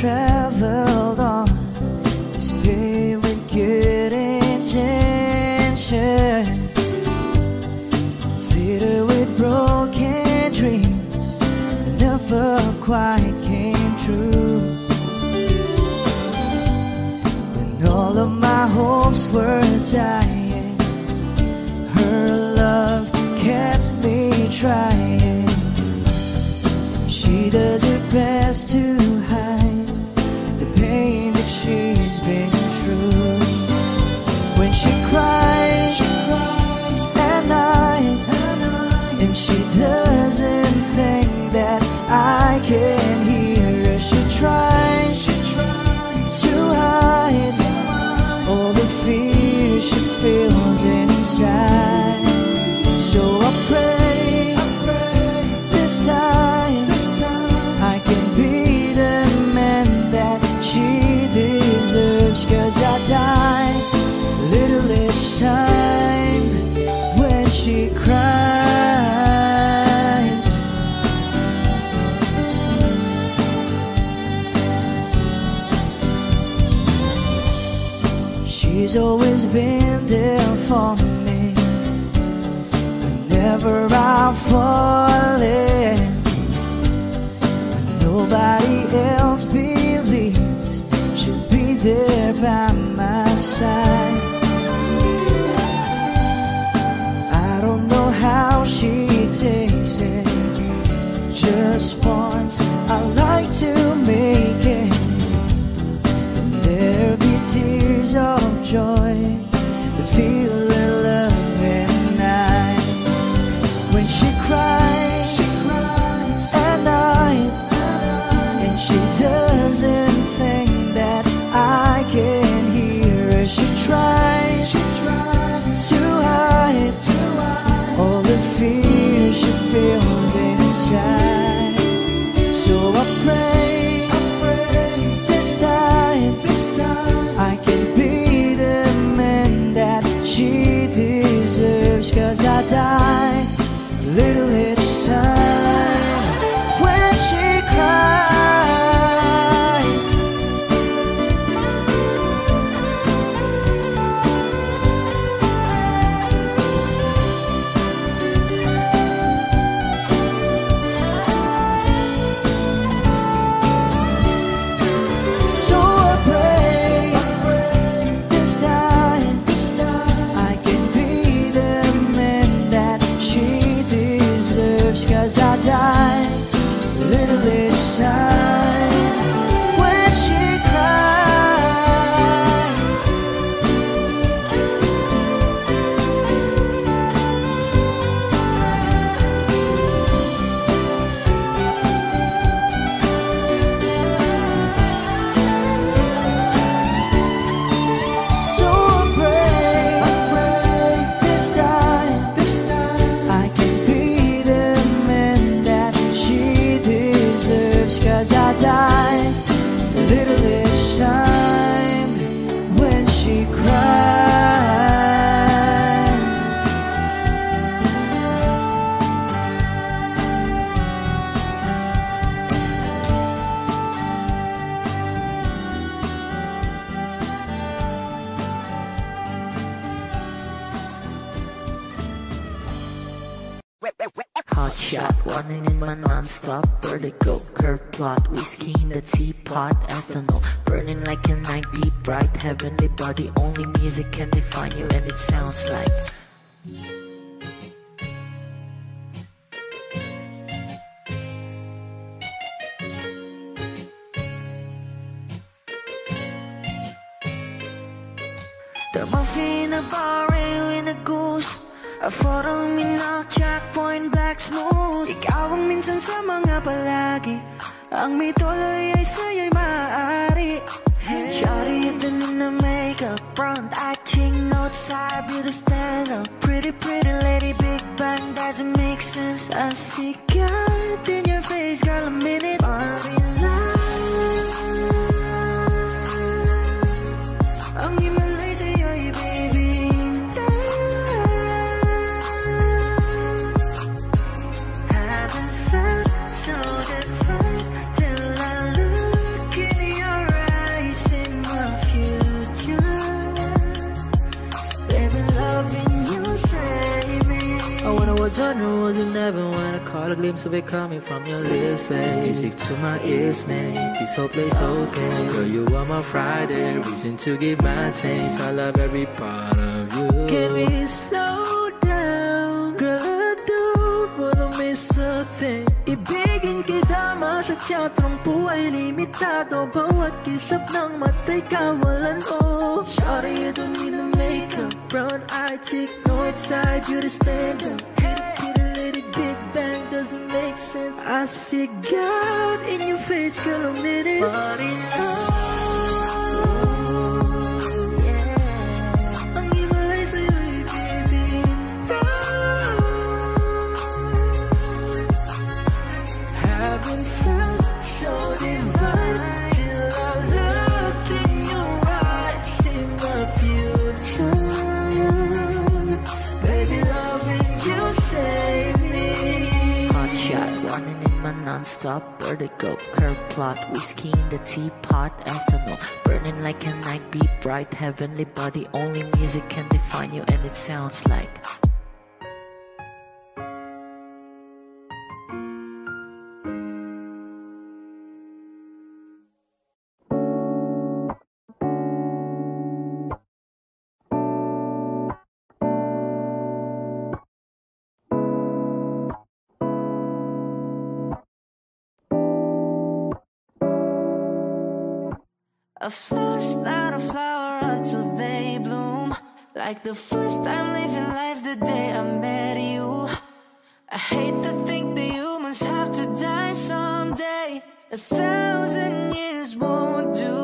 traveled on this paved with good intentions. It's littered with broken dreams that never quite came true. When all of my hopes were dying, her love kept me trying. She does her best to hide the pain that she's been through. When she cries at night, and she doesn't think that I can hear her, she tries to hide all the fear she feels inside. So I pray this time I can be the man that she deserves. 'Cause I die a little each time when she cries. She's always been there for me whenever I'm falling. Nobody else believes she'll be there by my side. I don't know how she takes it. Just once I like to make it, and there'll be tears of joy that feel her loving eyes. When she cries at night, and she doesn't think that I can hear her, she tries to hide all the fear she feels inside. So I pray this time I can be the man that she deserves. 'Cause I die a little each time when she cries. So I pray this time I can be the man that she deserves. 'Cause I die a little each time when she cries. So I pray this time I can be the man that she deserves. 'Cause I die a little each time when she cries. Hot shot, running in my non-stop vertigo. Curve plot, whiskey in the teapot, ethanol burning like a night, be bright, heavenly body. Only music can define you, and it sounds like the muffin in a bar in a goose. A photo me now, checkpoint black smooth. Ikaw ang minsan sa mga palagi, ang may tuloy ay sa'yo'y maaari. Shawty, you done in the makeup, front acting notes, I be the stand-up. Pretty, pretty lady, big bang, doesn't make sense. I see God in your face, girl, a minute. Party ang himalay sa'yo'y baby. Haven't felt so different till I look in what genre was in heaven when I caught a glimpse of it coming from your lips, babe. Music to my ears, man, this whole place okay. Girl, you are my Friday, reason to give my thanks. I love every part of you. Can we slow down? Girl, I don't wanna miss a thing. Ibigin kita masadya, tong buhay limitado. Bawat kisap ng mata'y kawalan off. Shawty, you don't need no makeup. Brown-eyed chick, no outside, you to stand up. Hit a little big bang, doesn't make sense. I see God in your face, girl, I'm in it. But in love, yeah. Ang imalay sa'yo, ibibigin daw. Haven't felt so divine till I look in your eyes, see my future. Baby, loving you save me. Hot shot, running in my non-stop vertigo. Curve plot, whiskey in the teapot, ethanol. Burning like a night, be bright, heavenly body. Only music can define you, and it sounds like a flower's not a flower until they bloom. Like the first time living life the day I met you. I hate to think that humans have to die someday. 1,000 years won't do.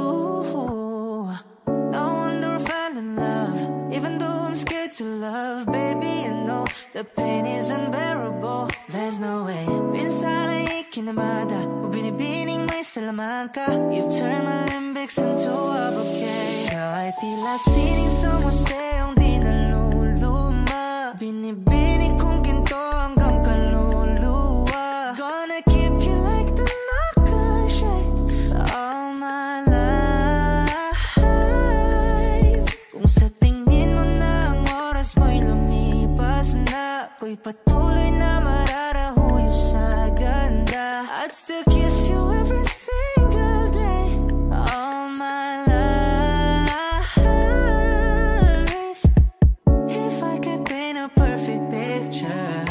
No wonder I fell in love, even though I'm scared to love. Baby, you know the pain is unbearable. There's no way. Pinsala ikinamada, binibining may salaman ka. You've turned my limbics into a bouquet. Kahit tila sining sa museong di naluluma, binibining kong ginto hanggang kaluluwa. Gonna keep you like the nakashay all my life. Kung sa tingin mo na ang oras mo'y lumipas na, ako'y patuloy na mararahuyo sa ganda. I'd still kiss you every single day all my life. If I could paint a perfect picture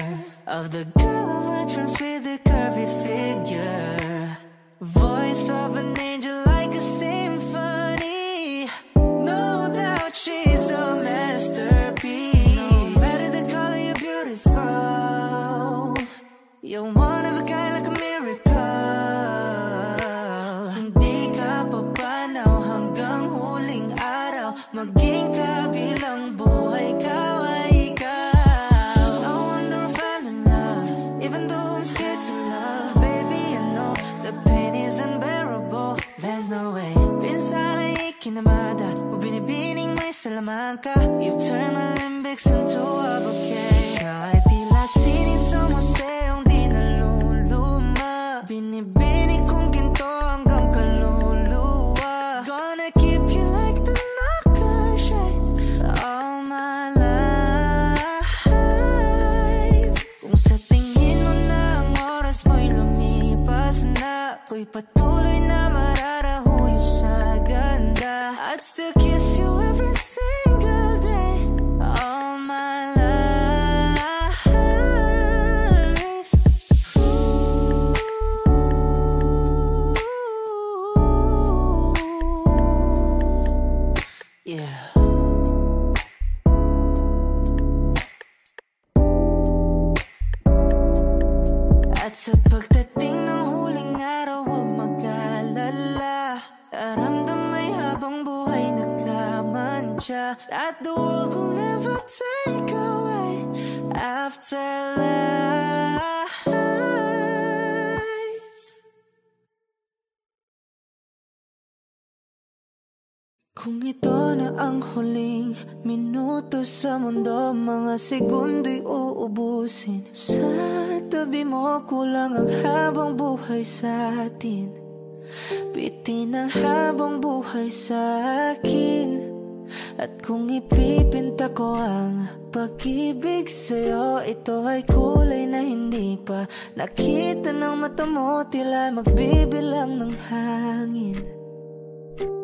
of the girl of my dreams with a curvy figure, voice of an angel like a symphony, no doubt she's a masterpiece. No matter the color, you're beautiful. You're one of a kind, like a miracle. Hindi ka papanaw hanggang huling araw, maging kabilang buhay ka ay ikaw. No wonder I fell in love, even though I'm scared to love. Baby, I know the pain is unbearable. There's no way. Pinsala ikinamada, binibining may salaman ka. You've turned my limbics into a bouquet. Kahit tila sining sa museong di naluluma, binibining kong ginto hanggang kaluluwa. Gonna keep you like the nakashay all my life. Kung sa tingin mo na ang oras mo'y lumipas na, ako'y patuloy na mararahuyo sa ganda. I'd still kiss you every single day all my life. Ooh. Yeah. At sa pagdating ng huling araw, huwag mag-alala. Daramdamay habang buhay nagkamantya, that the world will never take away afterlife. Kung ito na ang huling minuto sa mundo, mga segundo'y uubusin. Sa tabi mo kulang ang habang buhay sa atin. Bitin ang habang buhay sa akin. At kung ipipinta ko ang pag-ibig sa'yo, ito ay kulay na hindi pa nakita ng mata mo, tila magbibilang ng hangin.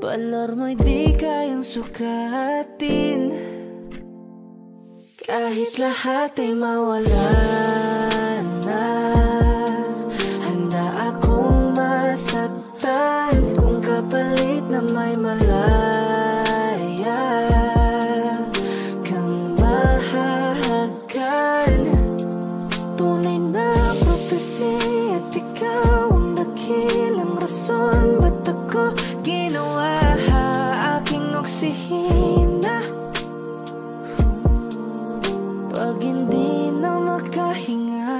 Palor mo'y di kayang sukatin, kahit lahat ay mawala na. Handa akong masaktan kung kapalit na may malaya kang mahahagkan. Tunay na prophecy at ikaw ang dakilang rason ba't ako ginawa aking oksihina. Pag hindi na makahinga,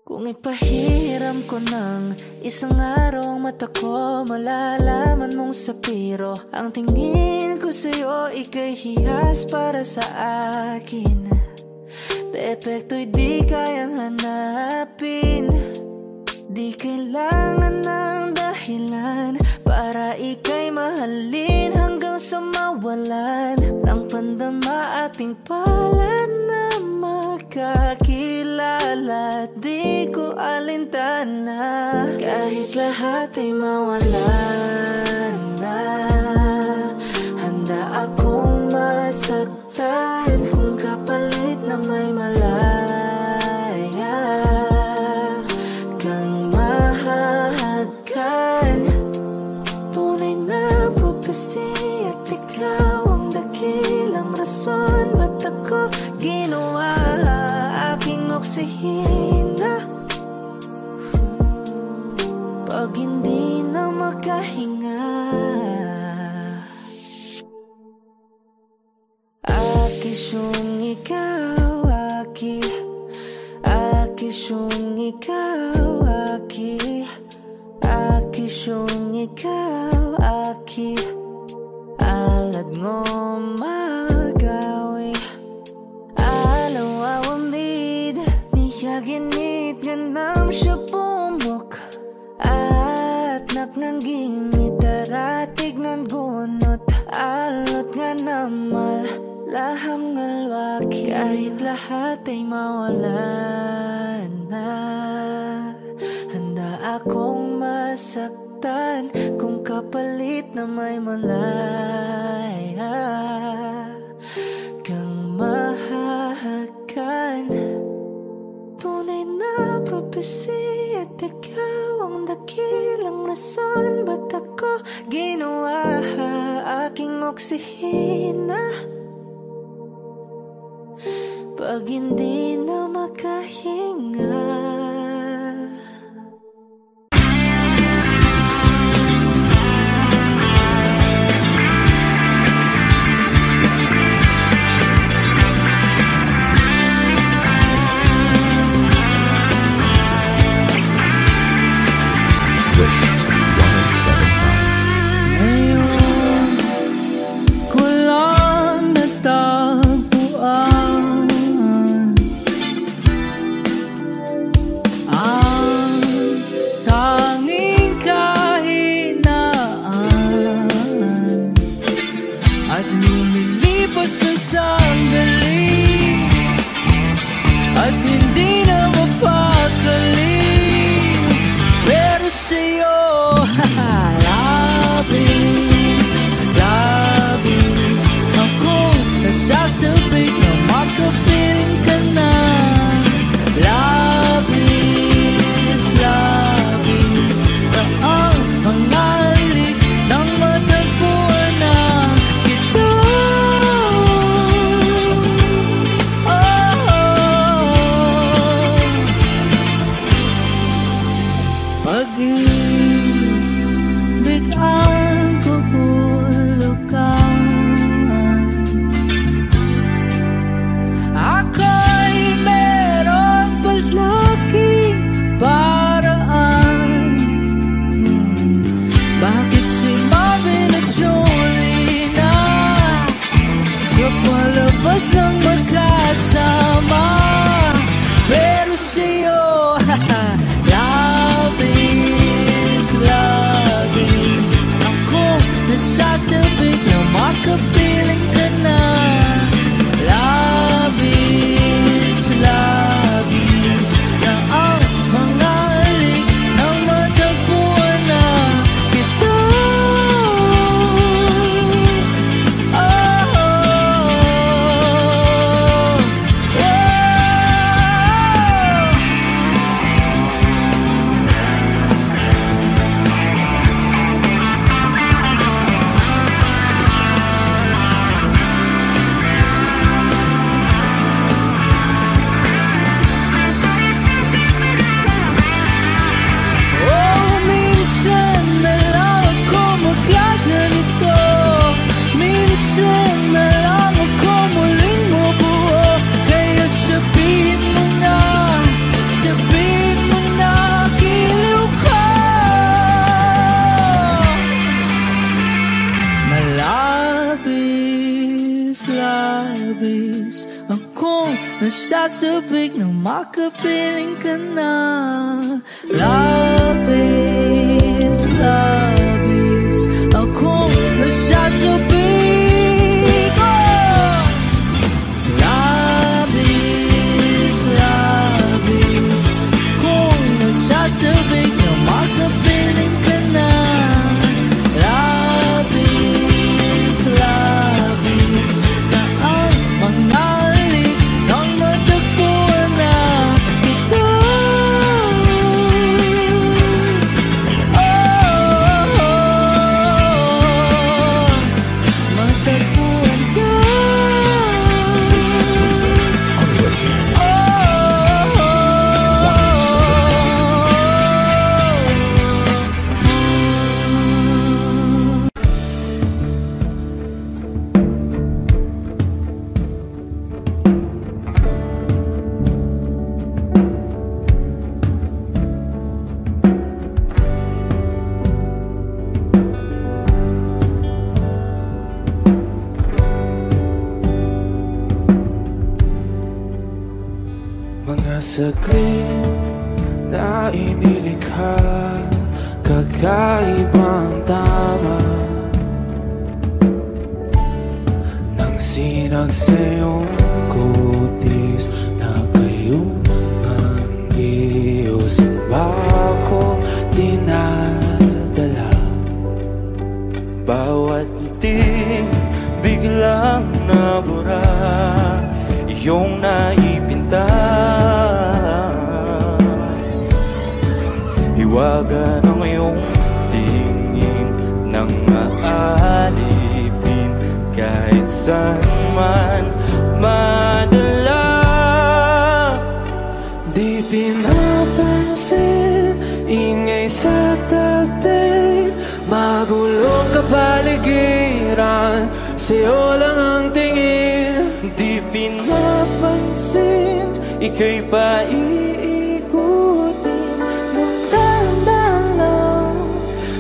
kung ipahiram ko ng isang araw ang mata ko, malalaman mong sapiro ang tingin ko sa'yo, ika'y hiyas para sa akin. Depekto'y di kayang hanapin, di kailangan ng dahilan para ika'y mahalin hanggang sa mawalan ng pandama ating palad na magkakilala. Di ko alintana kahit lahat ay mawalan na. Handa akong masaktan kung kapalit na may malaya kang mahahagkan. Tunay na prophecy at ikaw ang dakilang rason ba't ako ginawa aking oksihina. Pag hindi na makahinga, akisyong ikaw, akisyong ikaw, akisyong ikaw, alad ngo magawi alaw awamid niyaginit ganam siya pumok at naknangging mitaratig ng gunot alot nga namal laham ngalwaki. Kahit lahat ay mawalan na, handa akong masaktan kung kapalit na may malaya kang mahahagkan. Tunay na prophecy at ikaw ang dakilang rason ba't ako ginawa aking oksihina. Pag hindi na makahinga, sasabik na makapiling ka na. Love is na ang pangalik ng matagpuan na ito. Pag-ibig ang kapulukan, ako'y merong paslaki paraan. Bakit si Marvin at Jolie na sa palabas lang magkasama, pero sa'yo love is, ako makapiling ka na. Labis, labis na ang mga halik nang matagpuan na kita. Labis akong nasasabik na makapiling ka na. Labis, labis akong nasasabik. Labis, labis akong nasasabik na makapiling ka na. Labis, labis na ang mga halik nang matagpuan na kita. Matagpuan ka. Mga saglit na inilikha, kakaibang tama nang sinag sa iyong kutis na kayong pang-iusin ba ako dinadala. Bawat iting biglang nabura, iyong naipinta. Hiwaga ng iyong tingin nang maalipin kahit saan man madala. Di pinapansin, ingay sa tabi, magulong kapaligiran, sa'yo lang ang tingin. Di pinapansin, ika'y paiikutin ng dahan-dahan lang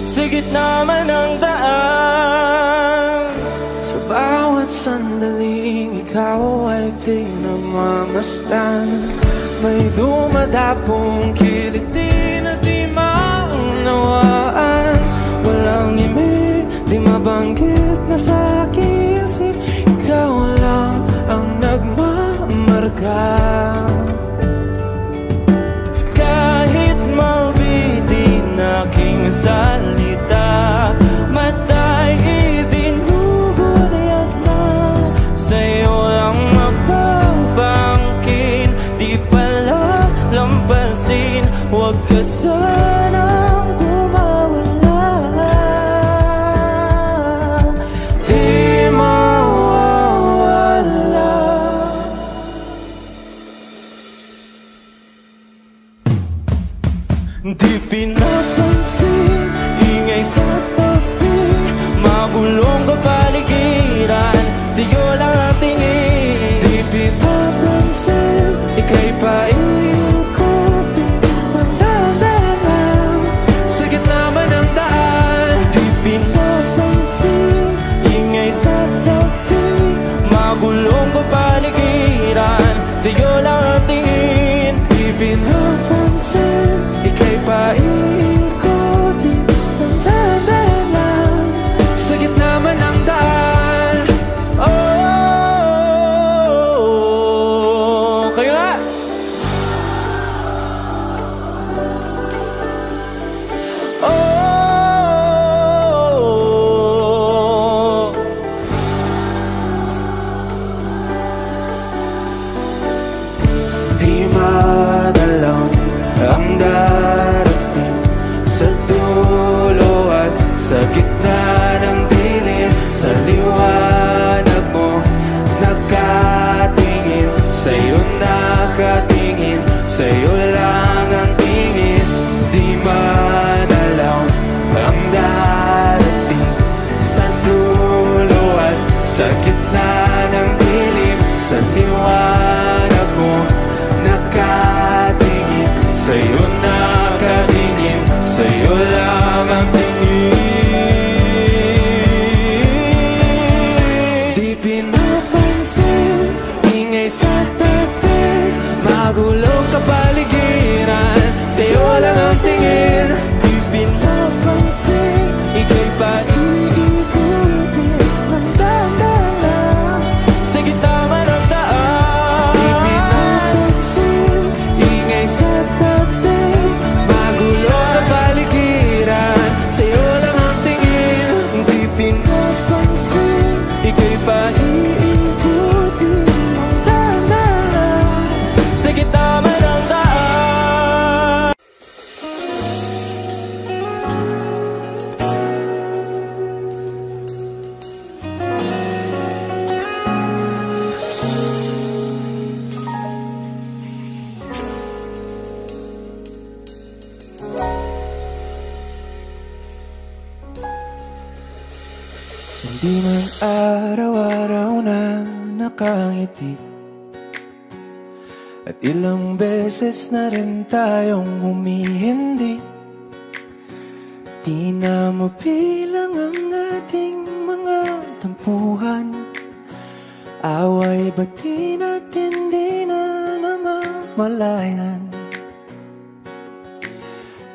sa gitna man ng daan. Sa bawat sandaling ikaw ay pinamamasdan, may dumadapong kiliti na di maunawaan. Walang ibig, di mabanggit na sa aking isip, ikaw lang ang nagmamarka. Kahit mabitin aking salita, matay ibinubunayag na, sa'yo lang mapapangkin. Di pala lampasin, huwag ka sanang kumawala. Di mawawala. Di pinapansin, ingay sa tabi, magulong kapaligiran, sa'yo lang ang tingin. Di pinapansin, ika'y paiikutin ng dahan-dahan sa gitna man ng daan. Di pinapansin, ingay sa tabi, magulong kapaligiran, sa'yo lang ang tingin. Di pinapansin, ika'y paiikutin ng dahan-dahan sa gitna man ng daan. madalaw ang darating sa dulo at sa gitna ng dilim. Sa liwanag mo nakatingin, sa'yo nakatingin, sa'yo lang ang tingin. Di madalaw ang darating sa dulo at sa gitna ng dilim. Sa liwanag mo nakatingin, sa'yo nakatingin, sa'yo lang ang tingin. Di pinapansin, ingay sa tabi, magulong kapaligiran, sa'yo lang ang tingin. Di pinapansin, ika'y pa iikutin ng dahan-dahan sa gitna man ng daan. Di pinapansin, ingay sa tabi, magulong kapaligiran, sa'yo lang ang tingin. Di pinapansin, ika'y pa iikutin ng dahan-dahan sa gitna man ng daan. Hindi man araw-araw na nakangiti, at ilang beses na rin tayong humihindi. Di na mabilang ang ating mga tampuhan, away ba't di natin di na namamalayan?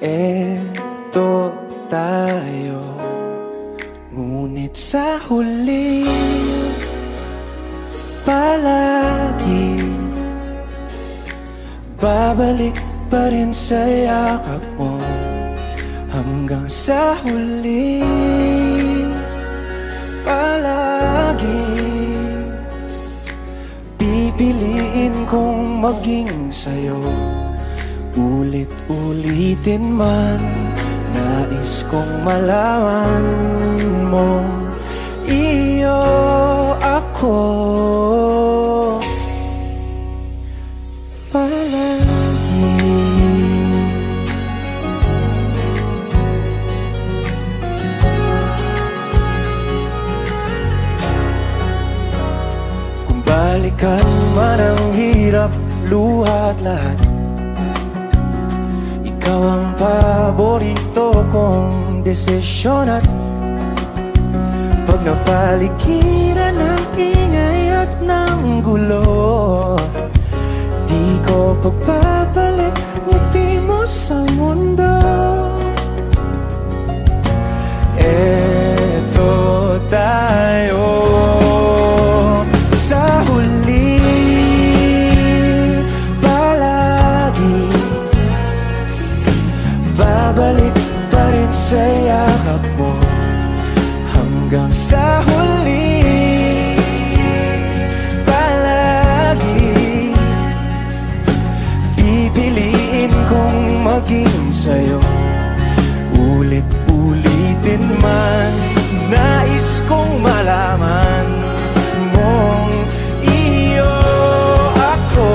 Eto tayo, ngunit sa huli palagi babalik pa rin sa yakap mo. Hanggang sa huli palagi pipiliin kong maging sa'yo. Ulit-ulitin man, nais kong malaman mo, iyo ako palagi. Kung balikan man ang hirap, luha at lahat, ikaw ang paborito kong desisyon. At pag napaligiran ng ingay at ng gulo, di ko pagbabalik ngiti mo sa mundo. Eto tayo sa huli palagi, babalik pa rin sa yakap mo. Hanggang sa huli palagi pipiliin kong maging sa'yo. Ulit-ulitin man, nais kong malaman mong iyo ako.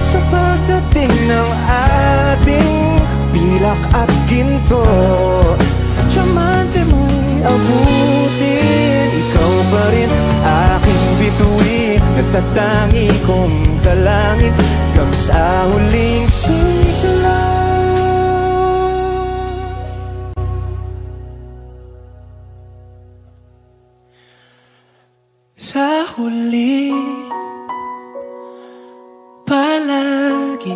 Sa pagdating ng ating pilak at ginto, diamante mo'y abutin, ikaw pa rin aking bituin. Nagtatangi kong dalangin hanggang sa huling sigla. Sa huli palagi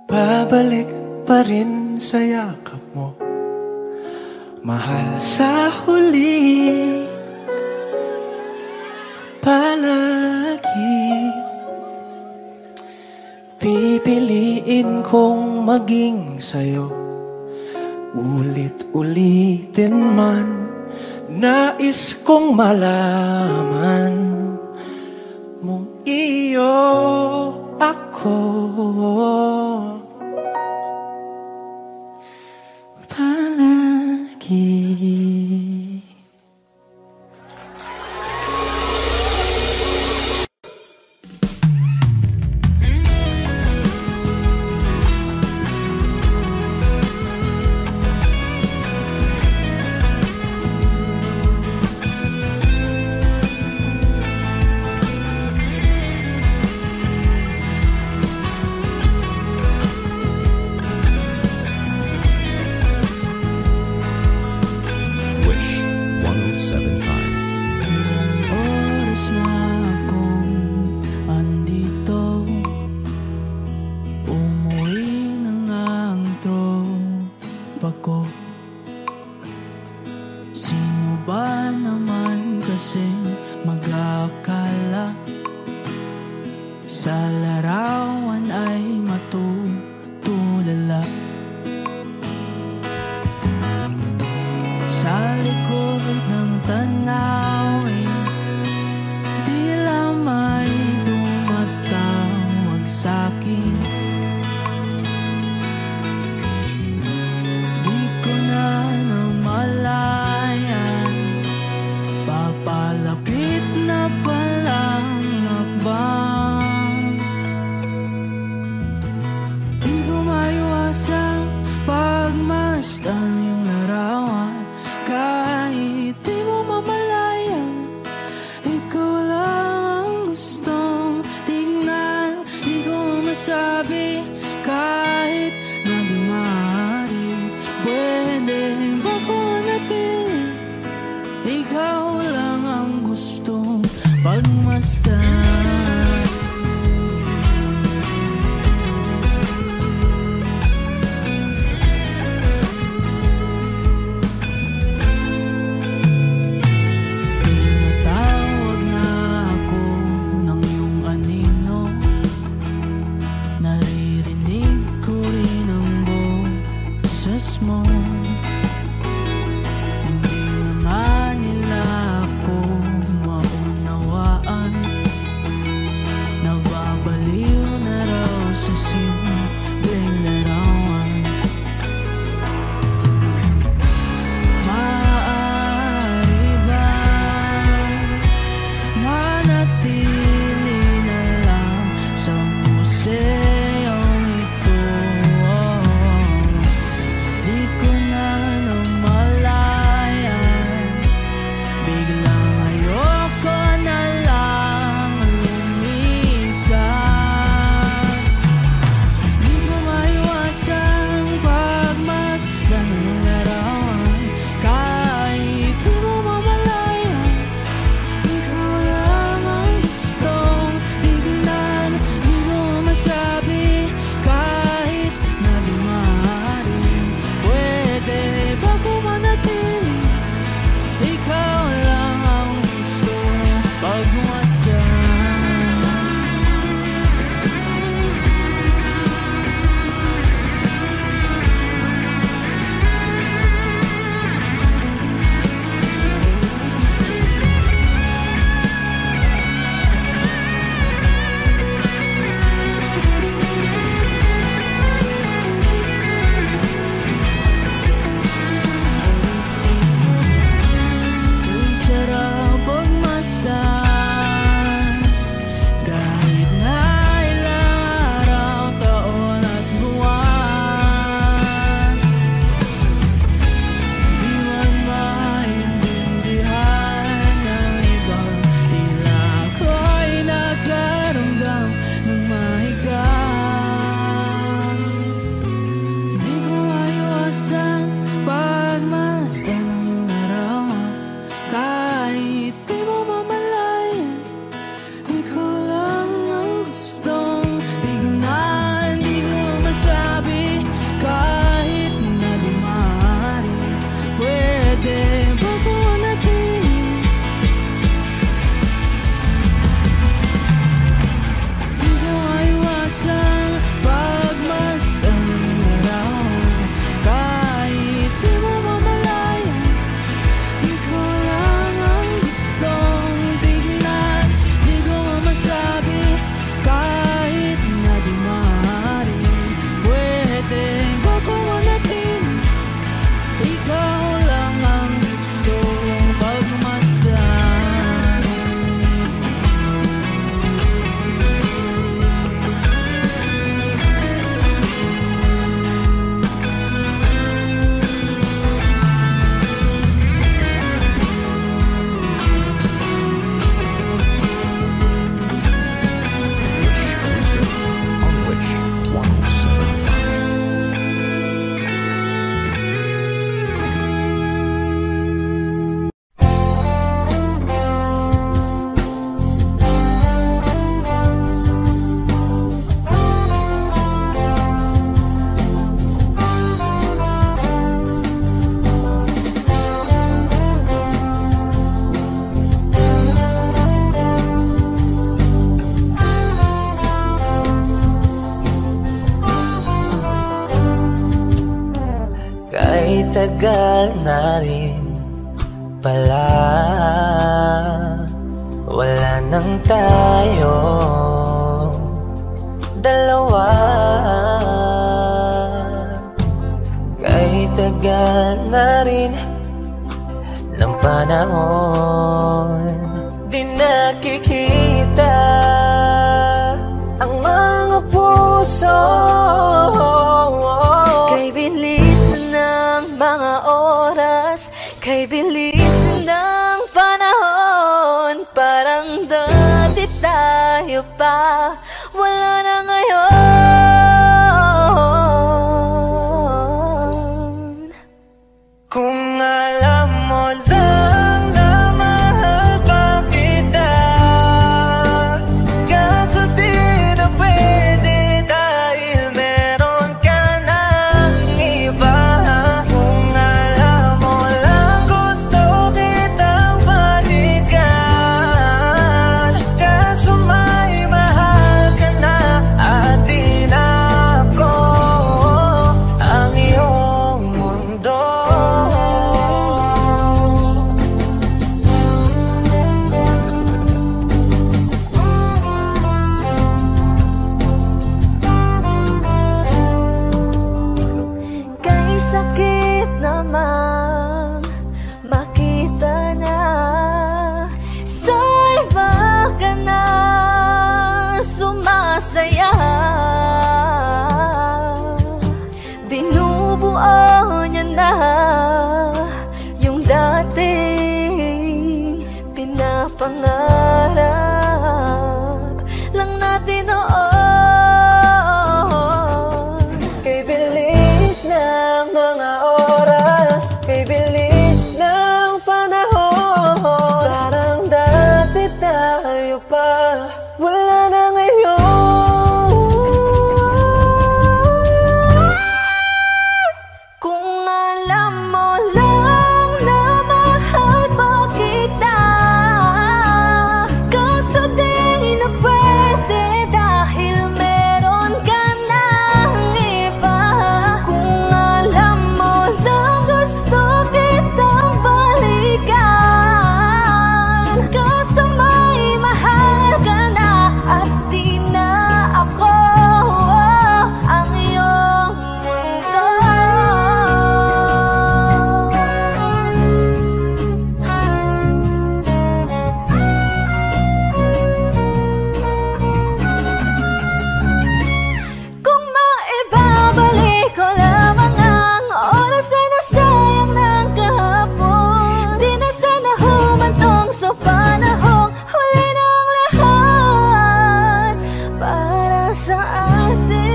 babalik pa rin sa yakap mo, mahal. Sa huli palagi pipiliin kong maging sa'yo. Ulit-ulitin man, Nais kong malaman mong iyo ako. Palagi. Ikaw tagal na rin pala wala nang tayo dalawa. Kahit tagal na rin ng panahon, di nakikita ang mga puso. Kay bilis ng mga oras, kay bilis ng panahon, parang dati tayo pa, wala na ngayon. Kung alam mo lang na mahal pa kita, kaso di na pwede dahil meron ka ng iba. Kung alam mo lang gusto kitang balikan, kaso may mahal ka na at di na ako ang iyong mundo. Kay sakit naman makita na sa iba ka na sumasaya. Binubuo niya na yung dating pinapangarap lang natin noon. Kay bilis ng mga oras, kay bilis ng panahon, parang dati tayo pa, wala na ngayon. Kung alam mo lang na mahal pa kita, kaso di na pwede dahil meron ka ng iba. Kung alam mo lang gusto kitang balikan, kaso may mahal ka na at di na ako ang iyong mundo. Kung maibabalik ko lamang ang oras na nasayang ng kahapon, di na sana humantong sa panahong huli ng lahat para sa atin.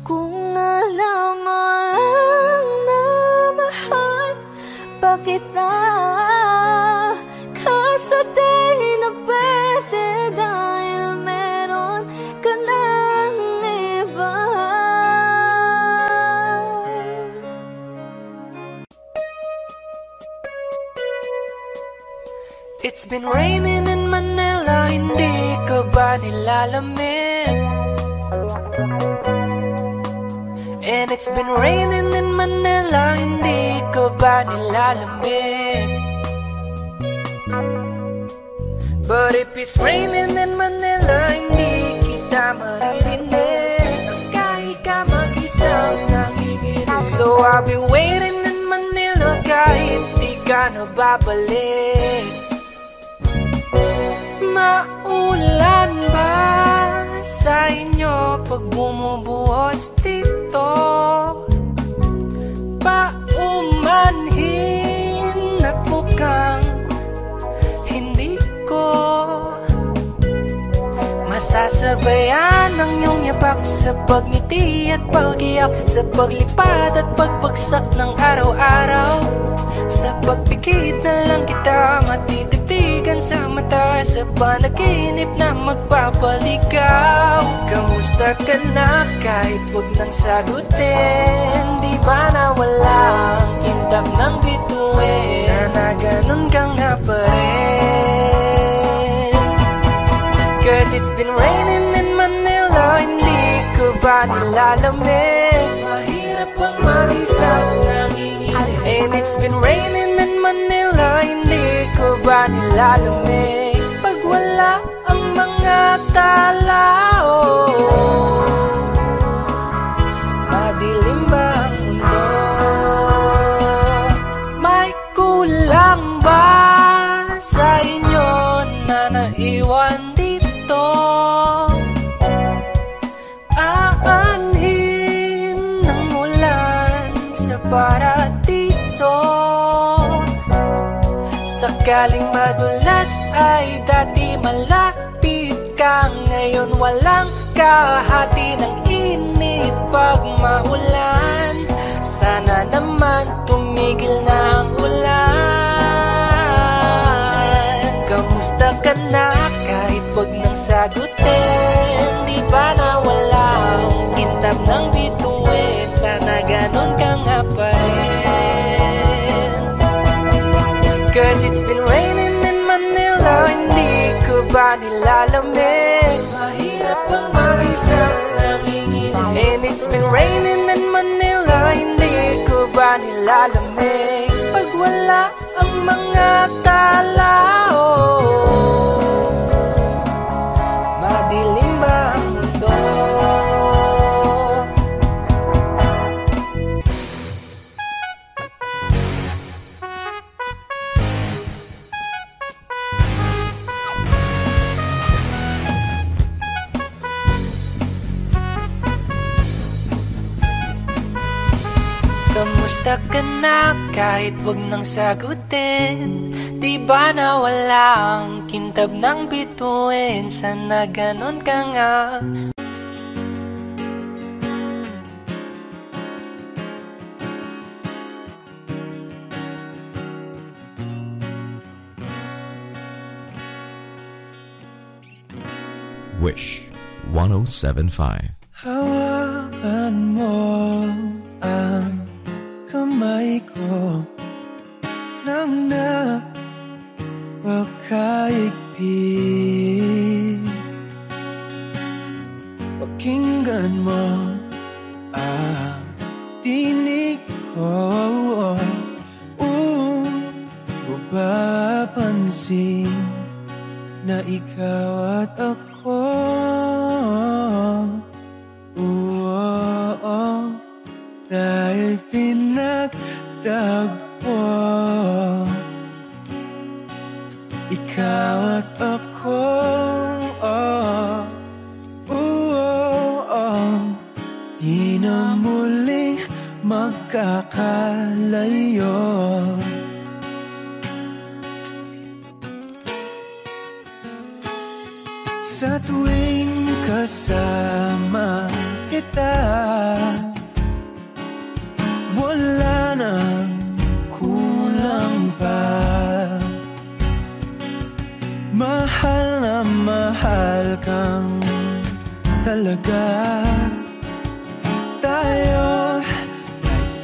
Kung alam mo lang na mahal pa kita, kaso di na pwede dahil meron ka ng iba. It's been raining in Manila, hindi ka ba nilalamig? And it's been raining in Manila, hindi ka ba nilalamig? But if it's raining in Manila, hindi kita maririnig kahit ka mag-isang nanginginig. So I'll be waiting in Manila kahit di ka na babalik. Maulan ba sa inyo pag bumubuhos dito? Paumanhin at mukhang hindi ko masasabayan ang iyong yapak sa pagngiti at pag-iyak, sa paglipad at pagbagsak ng araw-araw. Sa pagpikit na lang kita matititigan sa mata, sa panaginip na magpapaligaw. Kamusta ka na kahit huwag nang sagutin? Di ba na walang kintab ng bituin? Sana ganun ka nga pa rin. Cause it's been raining in Manila, hindi ko ba nilalamig? Mahirap bang mag-isang nanginginig? And it's been raining in Manila, hindi ko ba nilalamig? Pag wala ang mga tao, madilim ba ang mundo? May kulang ba sa inyo na naiwan dito? Aanhin ng ulan sa paradiso. Sakaling madulas ay dati malapit ka, ngayon walang kahati ng init pag maulan. Sana naman tumigil na ang ulan. Kamusta ka na kahit wag nang sagutin? Di ba nawala ang kintab ng bituin? Sana ganon ka nga pa rin. Cause it's been raining in Manila, hindi ko ba nilalamig? Mahirap bang mag-isang nanginginig? And it's been raining in Manila, hindi ko ba nilalamig? Pag wala ang mga tao, madilim ba ang mundo? Kamusta ka na kahit wag nang sagutin? Di ba nawala ang kintab ng bituin? Sana ganon ka nga. Wish 107.5. Hawakan mo ang kamay ko nang napakaigpit. Pakinggan mo ang tinig ko, mapapansin na ikaw at ako. Dahil pinagtagpo, ikaw at ako. Di na muling magkakalayo. Sa tuwing kasama kita, wala nang kulang pa. Mahal na mahal kang talaga. Tayo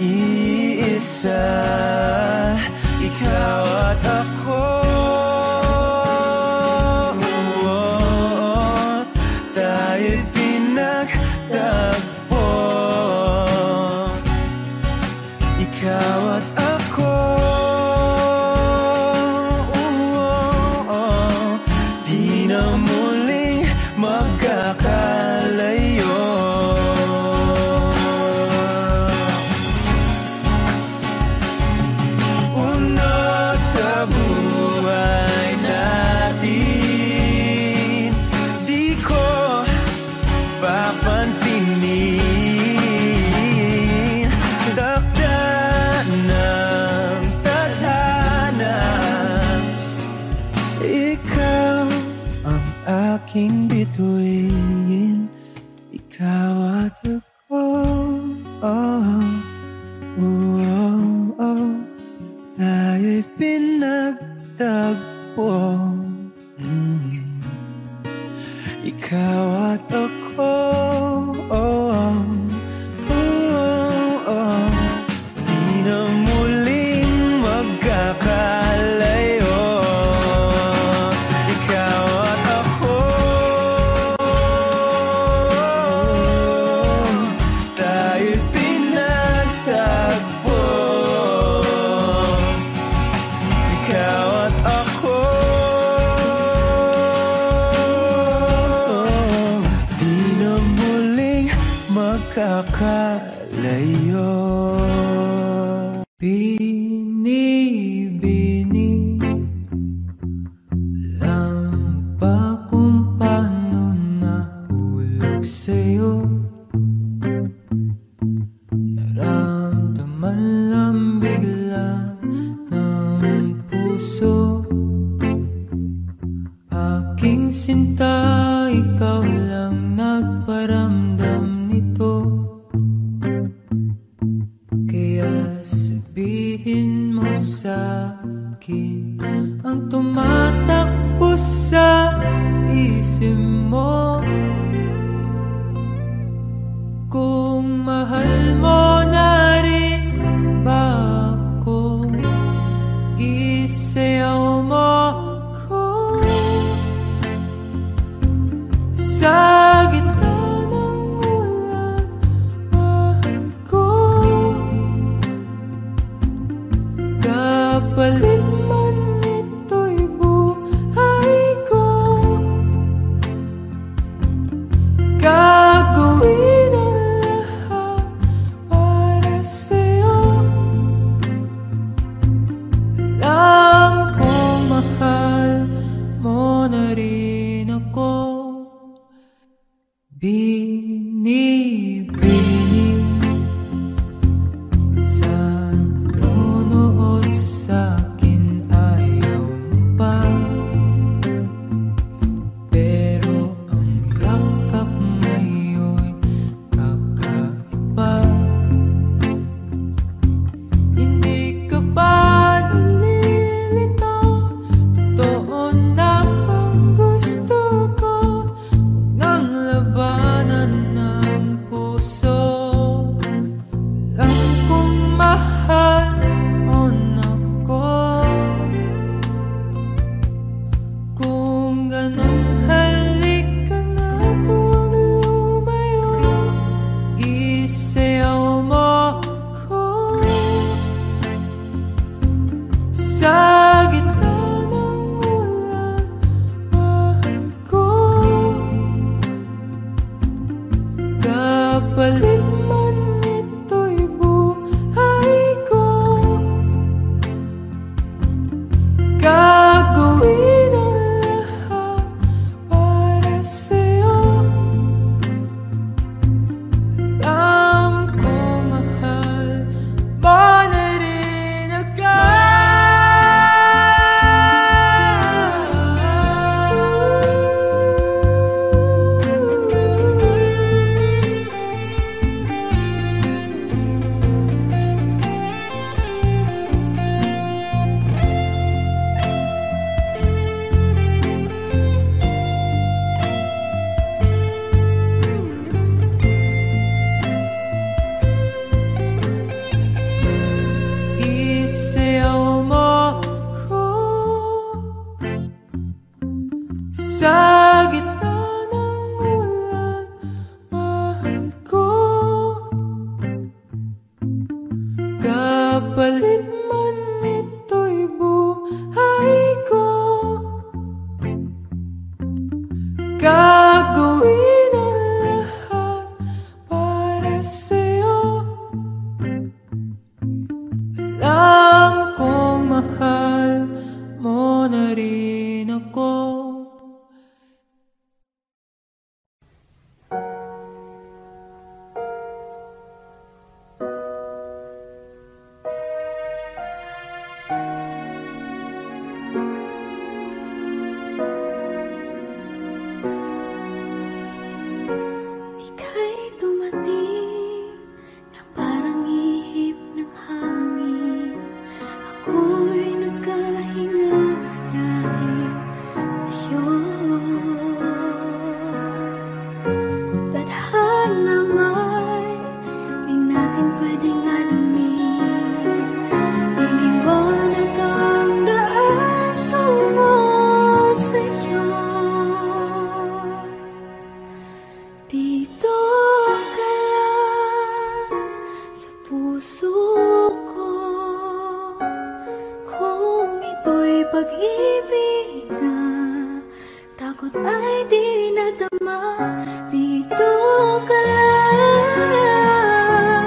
iisa, ikaw at ako. Tayo'y pinagtagpo, palayo. Binibini lang pa kung paano nahulog sa'yo. Naramdaman lang bigla ng puso. Aking sinta, ikaw lang nagparamdam nito. Kaya sabihin mo sa'kin ang tumatakbo sa isip mo. Kung mahal mo na rin ba ako, isayaw mo ako. Sa gitna ng ulan, mahal ko. Kapalit man ito'y buhay ko. Gagawin ang lahat para sa'yo. Alam ko mahal mo na rin ako. Binibini sa nanonood sa'kin, ayaw mo pa. Pero ang yakap ngayon'y kakaiba. Hindi ka ba nalilito? Totoo na bang gusto ko? Huwag nang labanan ng puso. Alam kong mahal mo na ko. Kung ganon, halika na, tuwag lumayo. Isayaw mo ako. Sa gitna ng ulan, mahal ko. Kapalit man ito'y buhay ko. Gagawin ang lahat para sa'yo. Alam ko mahal mo na rin ako. Isayaw mo ako. Sa gitna ng ulan, mahal ko. Kapalit man ito'y buhay ko. Gagawin ang lahat para sa'yo. Alam kong mahal mo na rin ako. Ika'y dumating na parang ihip ng hangin. Ako'y nagkahinga dahil sa'yo. Tadhana may di natin pwedeng alamin. Iniwanag ang daan tungo sa'yo. Dito ka lang sa puso ko. Kung ito'y pag-ibig na, takot ay di nadama. Dito ka lang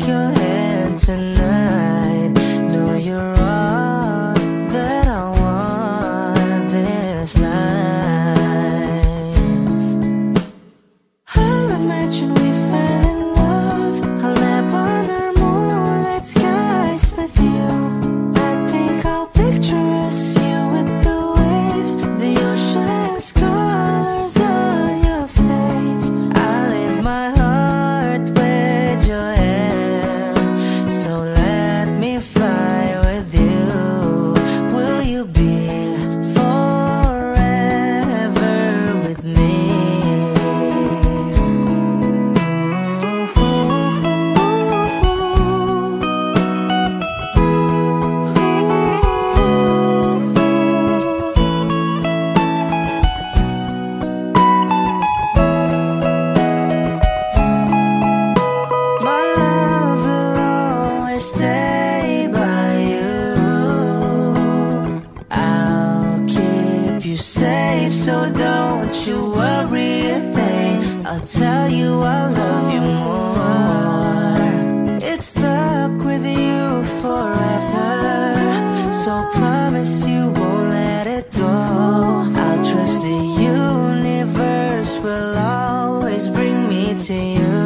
your hand tonight. Know you're all that I want this life. I'll imagine we fell in love. I'll nap under moonlit skies with you. I think I'll picture us, you with the waves, the ocean's colors on your face. I leave my heart with your hair, so let me fly with you. Will you be forever with me? My love will always stay by you. I'll keep you safe, so don't you worry a thing. I'll tell you I love you more. It's stuck with you forever, so promise you won't let it go. I'll trust the universe will always bring me to you.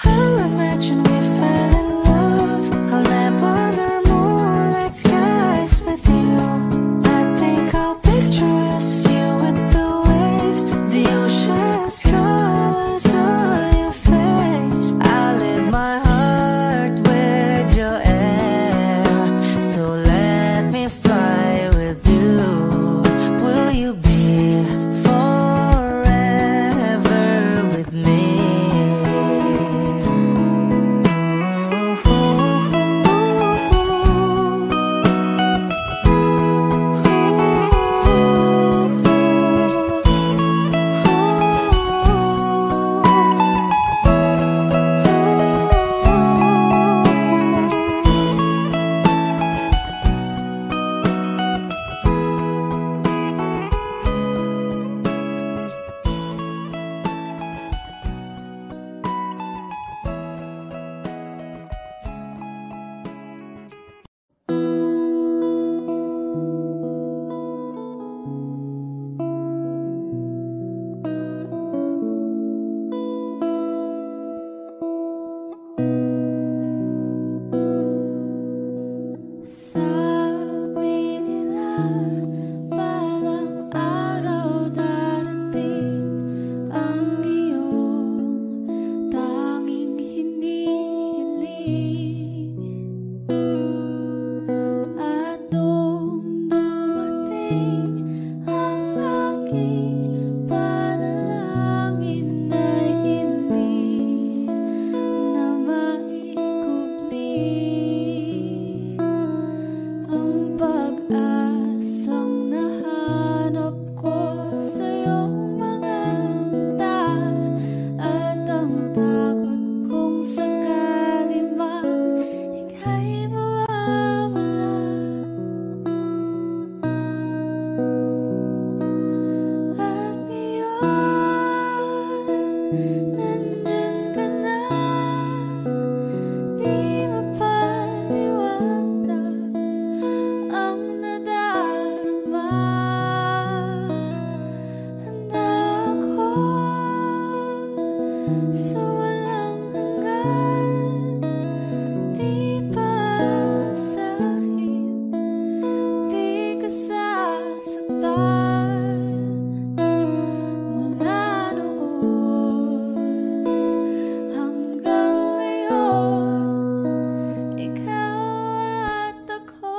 I'll imagine we fell in love. I'll nap under moonlit skies with you. I think I'll picture us, you with the waves, the ocean's colors on your face. I live my heart with your air, so let me fly with you. Will you be forever with me? Sabi nila balang araw darating ang iyong tanging hinihiling. At nung dumating ang aking panalangin ay hindi na maikubli. Ang pag-asang nahanap ko sa iyong mga mata, at ang takot kong sakali mang ika'y mawawala. At ngayon, nandyan ka na, di mapaliwanag ang nadarama. Handa ako sa walang hanggan, di paasahin, di ka sasaktan. Mula noon hanggang ngayon, ikaw at ako.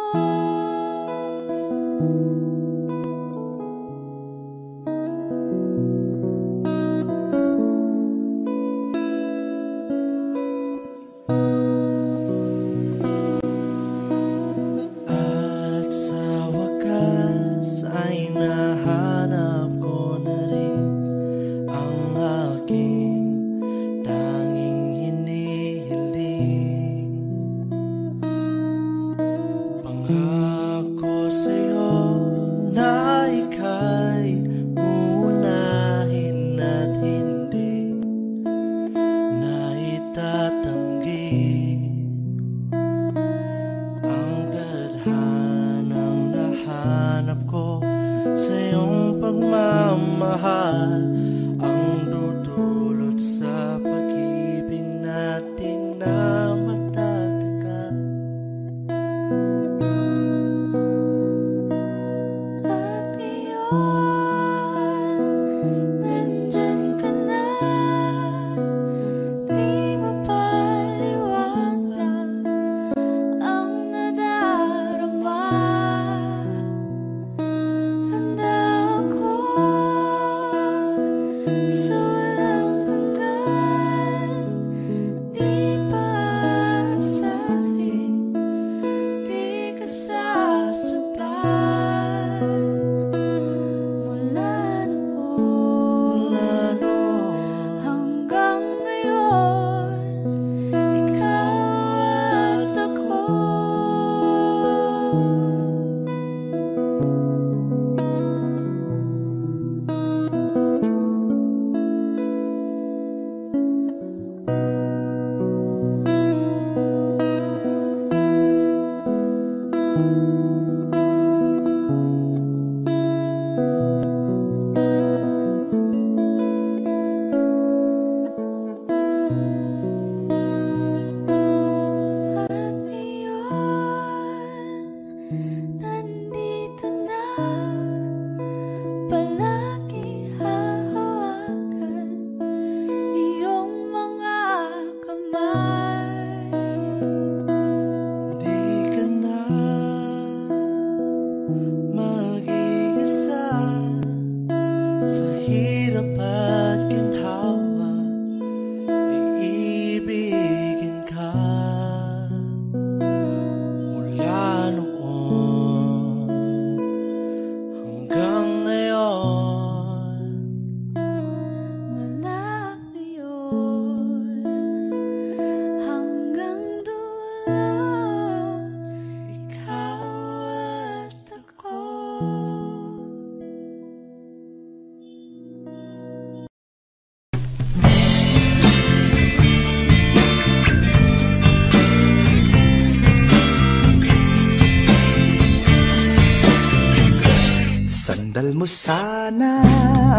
sana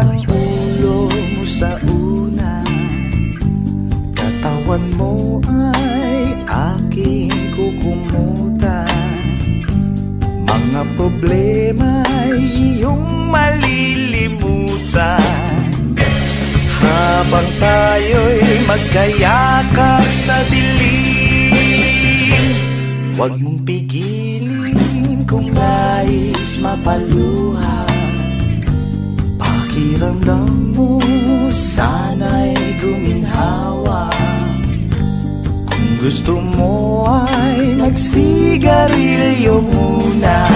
ang ulo mo sa unan, katawan mo ay aking kukumutan. Mga problema ay iyong malilimutan. Habang tayo'y magkayakap sa dilim, huwag mong pigilin kung nais mapaluhan. Pakiramdam mo sana'y guminhawa. Kung gusto mo ay magsigarilyo muna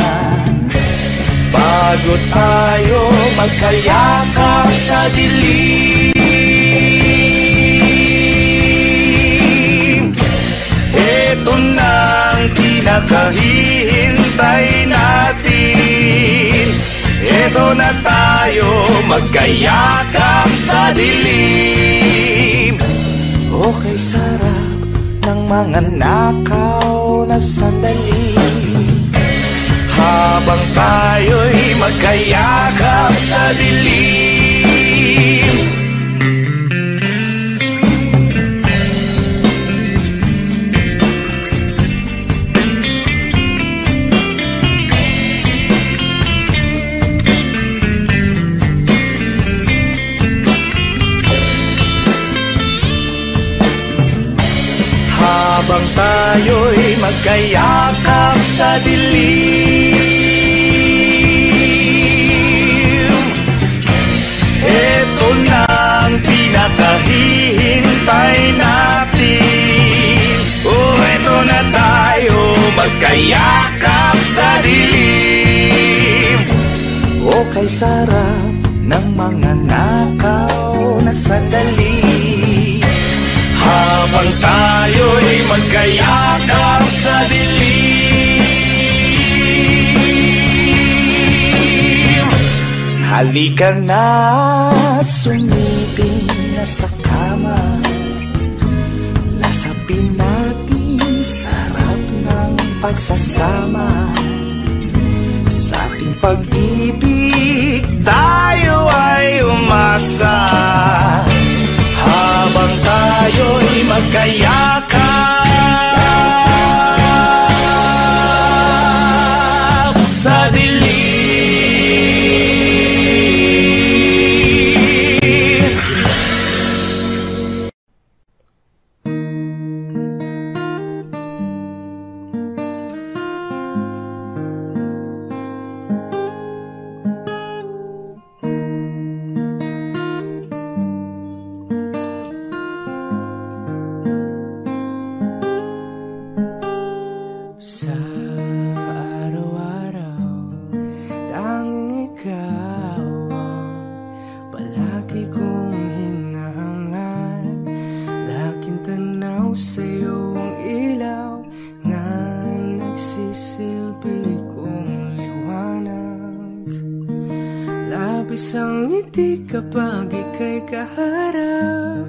bago tayo magkayakap sa dilim. Ito na ang pinakahihintay natin. Ito na tayo magkayakap sa dilim. Okay, sarap ng mga nakaw na sandali. Habang tayo'y magkayakap sa dilim. Habang tayo'y magkayakap sa dilim, eto na ang pinakahihintay natin. Oh, eto na tayo magkayakap sa dilim. Okay, sarap ng mga nakaw na sandali. Habang tayo'y magkayakap sa dilim, halika na, sumiping na sa kama. Lasapin natin sarap ng pagsasama. Sa ating pag-ibig tayo ay umasa. Habang tayo'y magkayakap sa dilim. Isang ngiti kapag ika'y kaharap,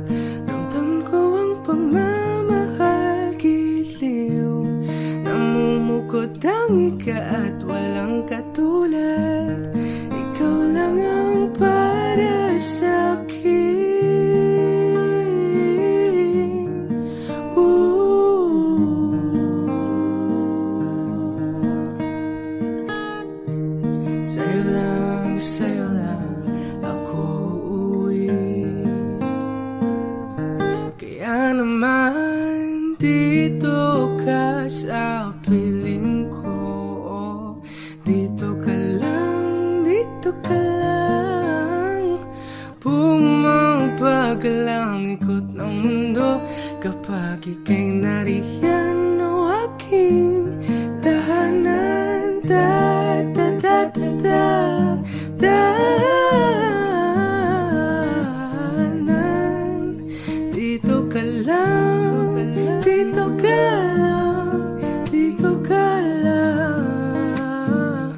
ramdam ko ang pagmamahal giliw. Namumukod ang ika at walang katulad. Ikaw lang ang para sa'kin. Sa'yo lang ako uuwi. Kaya naman dito ka sa piling ko. Dito ka lang, dito ka lang. Pumapagalang ikot ng mundo kapag ika'y nariyan o aking tahanan. Dahanan, dito ka lang, dito ka lang, dito ka lang,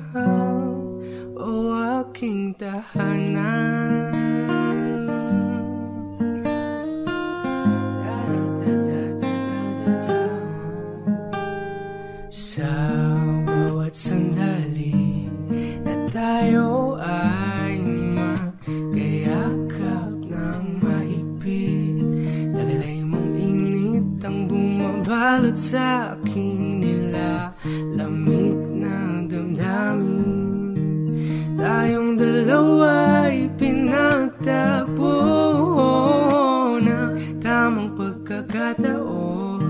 o aking tahanan. Sa bawat sandali na tayo ay balot sa aking nilalamig na damdamin. Tayong dalawa'y pinagtagpo na tamang pagkakataon.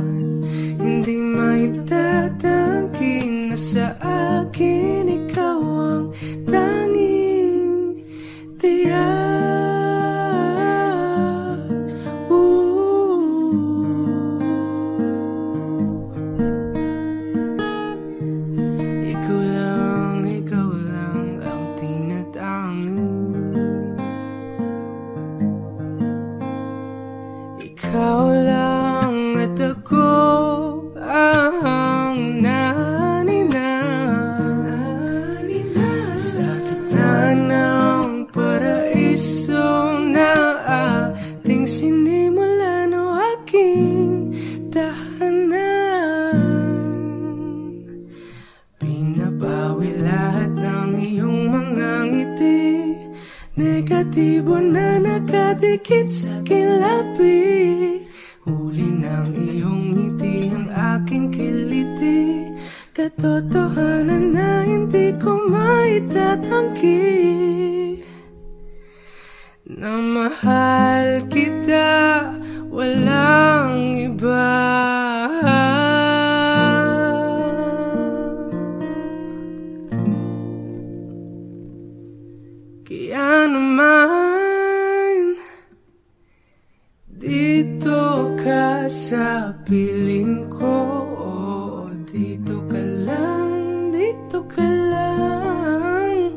Hindi maitatanggi na sa akin ikaw ang tanging tiyak. Ikaw lang ang tinatangi. Ikaw lang at ako ang nanina sa gitna ng paraiso na ating sinimulan o aking tahanan. Pinabawi lahat ng iyong mga ngiti, negatibo na nakadikit sa aking labi. Huli ng iyong ngiti ang aking kiliti, katotohanan na hindi ko maitatanggi. Na mahal kita, walang iba. Kaya naman dito ka sa piling ko, dito ka lang, dito ka lang.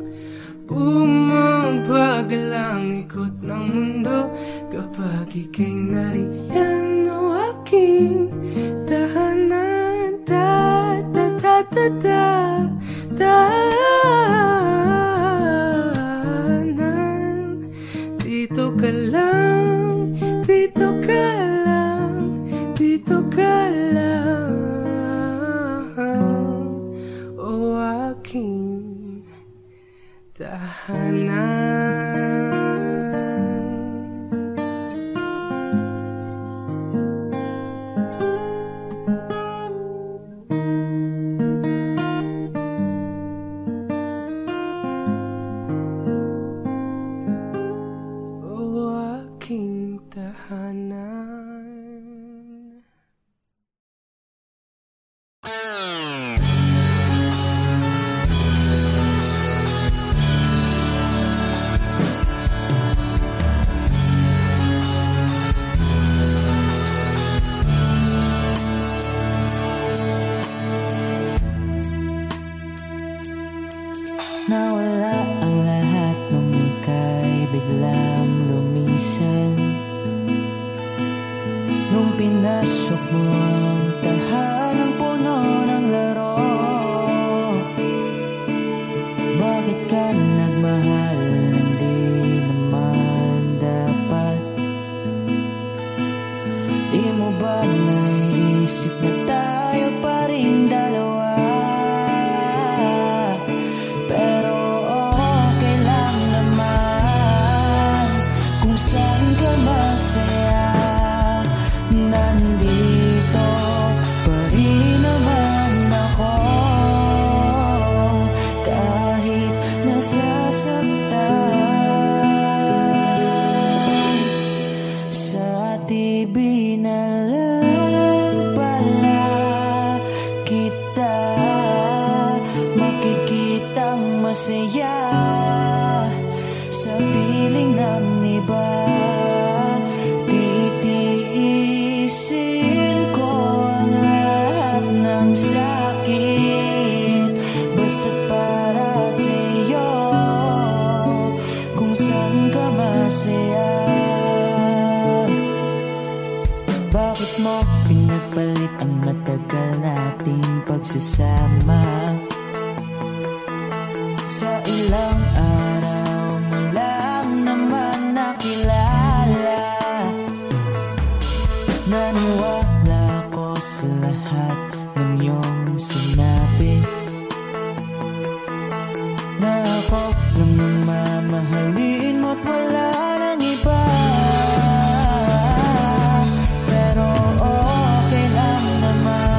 Bumabagal ang ikot ng mundo kapag ika'y nariyan o aking tahanan. Da da da da da tahanan. Dito ka lang, dito ka lang, dito ka lang, o aking tahanan. O aking tahanan. Nawala ang lahat nung ika'y biglang lumisan. Nung pinasok mo ang tahanang puno ng laro, bakit ka nagmahal nang di naman dapat? Di mo ba naisip na tayo pa rin dalawa? Pero okay lang naman kung saan ka masaya. Nandito pa rin naman ako kahit nasasaktan. Sa TV na lang pala kita makikitang masaya sa piling ng iba. Titiisin ko ang lahat ng sakit basta't para sa'yo kung saan ka masaya. Bakit mo pinagpalit ang matagal nating pagsasama? Sa ilang araw mo lang naman nakilala. Naniwala ko sa lahat ng iyong sinabi, na ako lang ang mamahalin mo't wala nang iba. Pero okay lang naman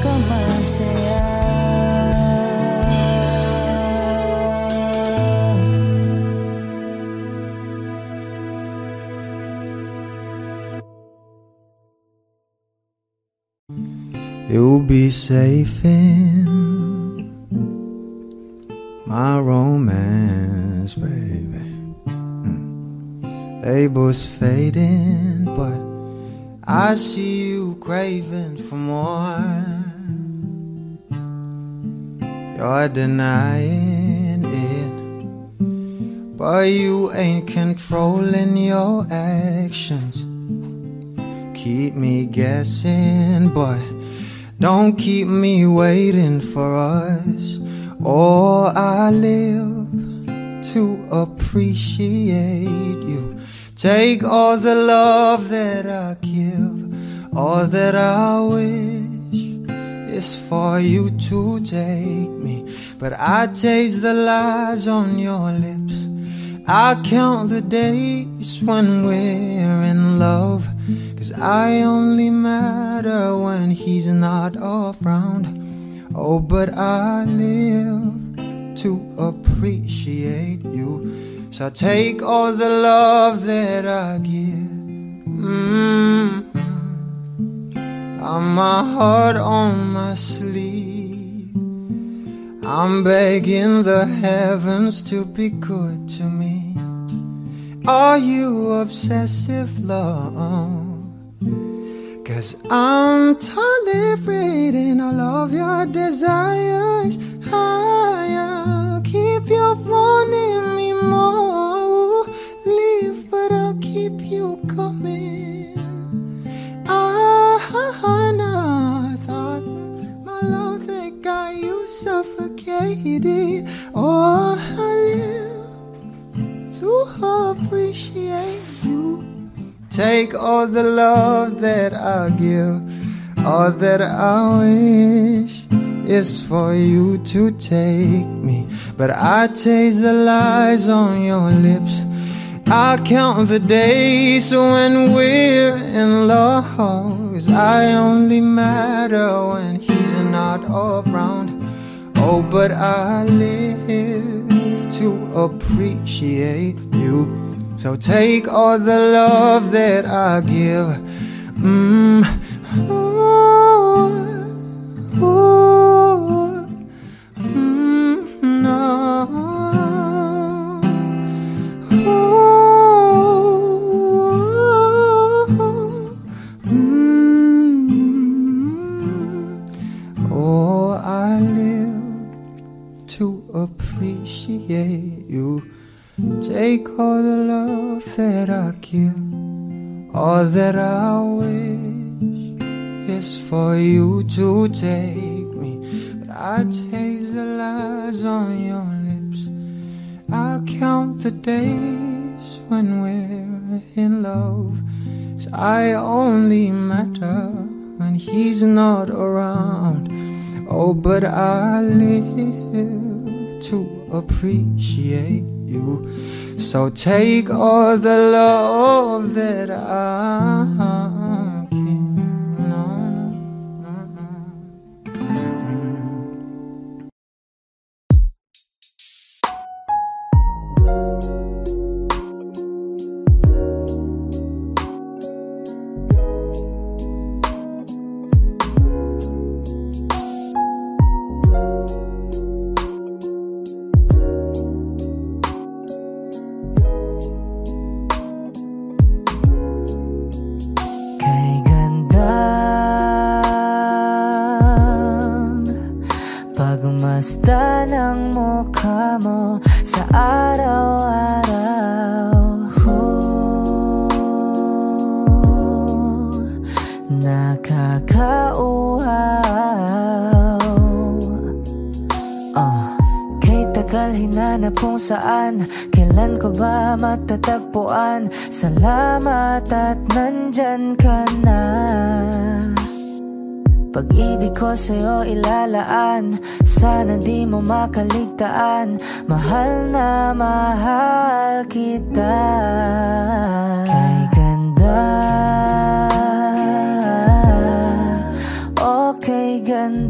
ka masaya. You'll be safe in my romance, baby. Labels fading, but I see you craving for more. You're denying it, but you ain't controlling your actions. Keep me guessing, but don't keep me waiting for us. Oh, I live to appreciate you. Take all the love that I give, all that I wish is for you to take me. But I taste the lies on your lips. I count the days when we're in love, 'cause I only matter when he's not around. Oh, but I live to appreciate you. So take all the love that I give. I'm my heart on my sleeve. I'm begging the heavens to be good to me. Are you obsessive, love? 'Cause I'm tolerating all of your desires. I'll keep you wanting me more. Leave, but I'll keep you coming. I thought my love that got you suffocated. Oh, I live to appreciate you. Take all the love that I give, all that I wish is for you to take me. But I taste the lies on your lips. I count the days when we're in love, 'cause I only matter when he's not around. Oh, but I live to appreciate you. So take all the love that I give. Oh, I live to appreciate you. Take all the love that I give, all that I wish is for you to take me. But I taste the lies on your lips. I count the days when we're in love, 'cause I only matter when he's not around. Oh, but I live to appreciate you. So take all the love that I give. Pagmasdan ang mukha mo sa araw-araw. Nakakauhaw. Kay tagal hinanap kung saan, kailan ko ba matatagpuan? Salamat at nandyan ka na. Pag-ibig ko sa'yo ilalaan, sana di mo makaligtaan. Mahal na mahal kita. Kay ganda, oh kay ganda.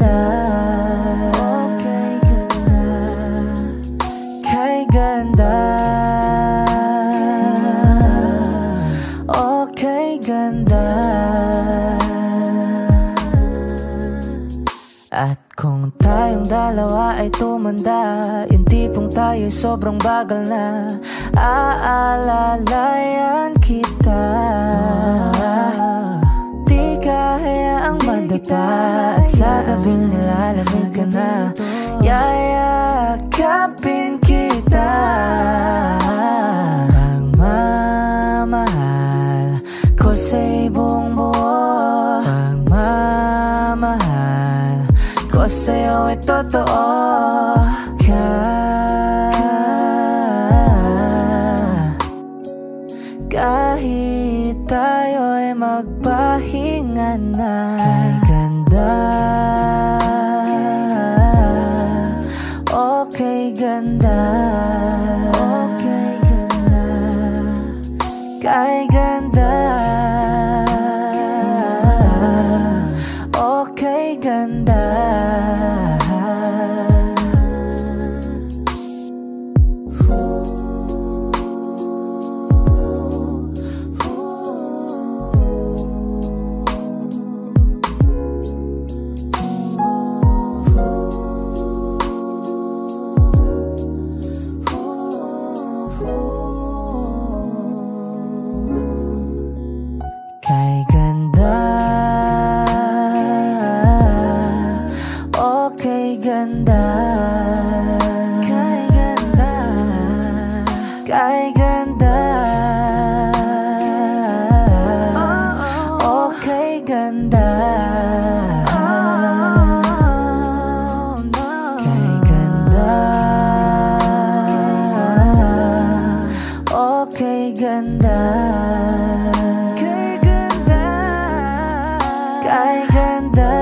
At kung tayong dalawa ay tumanda, yung tipong tayo sobrang bagal na, aalalayan kita. Di kahayaang madapa, at sa gabing nilalamig ka na, yayakapin kita. Pagmamahal ko sa'y buong buo, pagmamahal ko sa'yo ay totoo. Kahit tayo ay magpahinga na, kay ganda, okay ganda, okay ganda, kay ganda, okay ganda. Kay ganda, okay ganda, kay ganda, kay ganda, okay ganda, kay ganda, okay ganda. Kay ganda,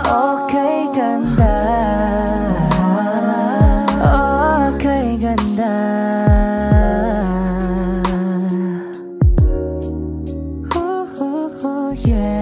okay ganda, okay ganda. Ooh, yeah.